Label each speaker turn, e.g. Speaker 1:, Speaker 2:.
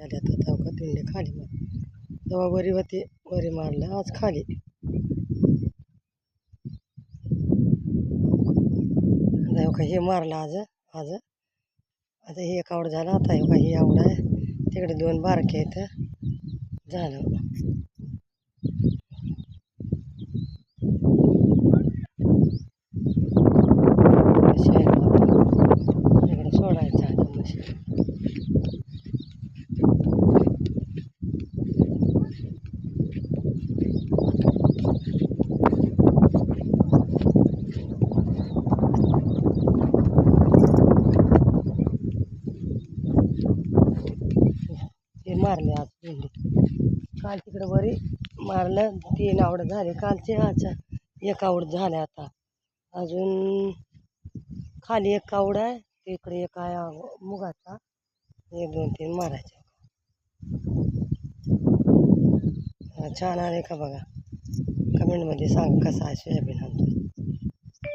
Speaker 1: आल्या आता का तिंडे खाली मग तेव्हा वरी होती वरी मारलं आज खाली आता का हे मारलं आज आज आता हे एक आवड झालं आता का ही आवड आहे तिकडे 2 बारके आहेत झालं इकडे सोडायचं आता मशीन हे मारले आज भेंडी काल तिकडे वरी मारलं 3 आवड झाले कालचे आज एक आवड झाले आता अजून खाली एक आवड आहे तिकडे एक आहे मुगाचा 1 2 3 मारायचे छान आले का बघा कमेंटमध्ये सांग कसा आहे सोयाबीन आमचं